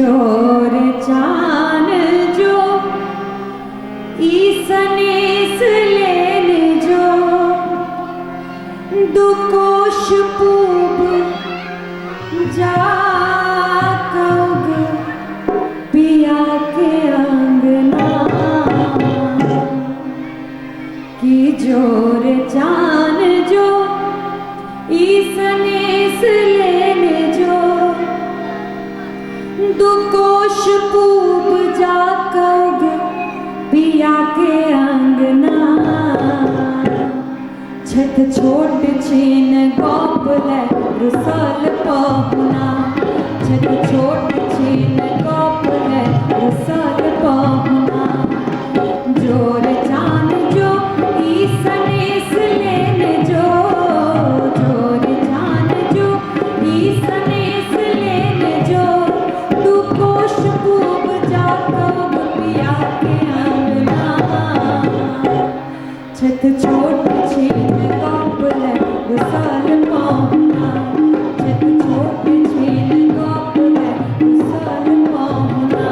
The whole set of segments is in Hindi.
जोर चान जो ईसनेस लेन जो दुकोश पूब जाकग पिया के अंगना की जोर चान जो ईसनेस लेन जो दुकोश पूब जाकग पिया के अंगना छत छोट छीन गोपले रुसल पहुना छत छोट छीन गोपले रुसल पहुना जोर चान जो ईसनेस लेन जो जोर चान जो ईसनेस लेन जो दुकोश पूब जाकग पिया के अंगना छत छोट छीन गोपले रुसल पहुना छत छोट छीन गोपले रुसल पहुना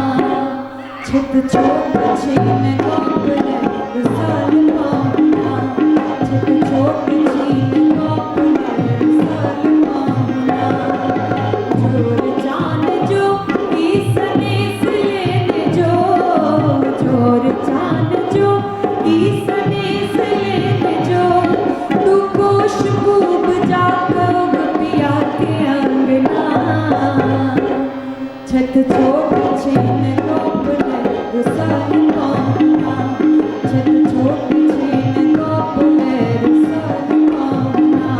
छत छोट छीन गोपले रुसल पहुना छत छोट छीन गोपले रुसल पहुना जोर चान जो ईसनेस लेन जो जोर चान जो ईसनेस लेन जो दुकोश पूब जाकग पिया के अंगना छत छोट छीन गोपले रुसल पहुना छत छोट छीन गोपले रुसल पहुना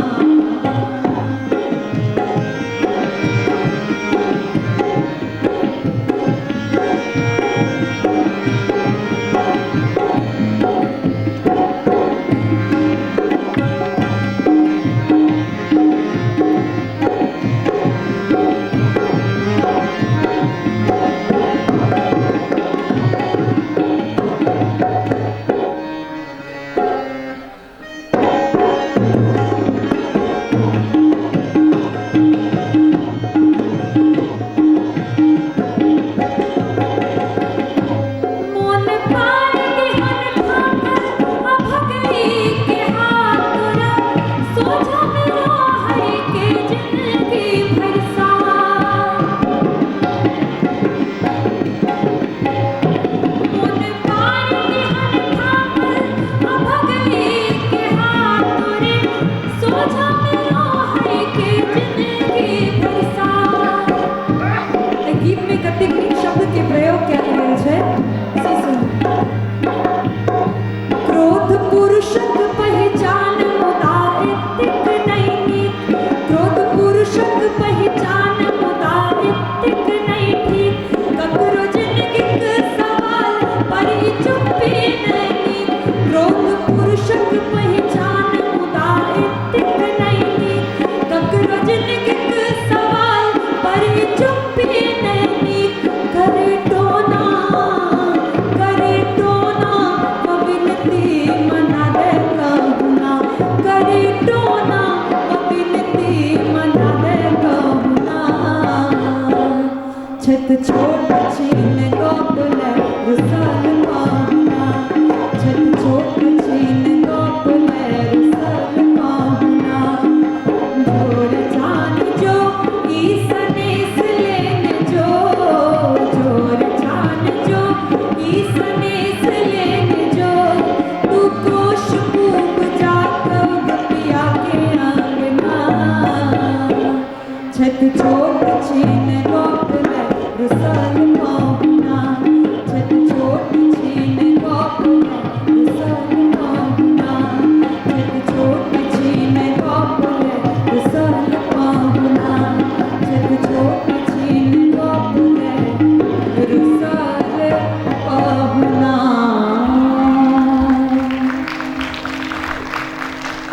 करे छोट छीन कपले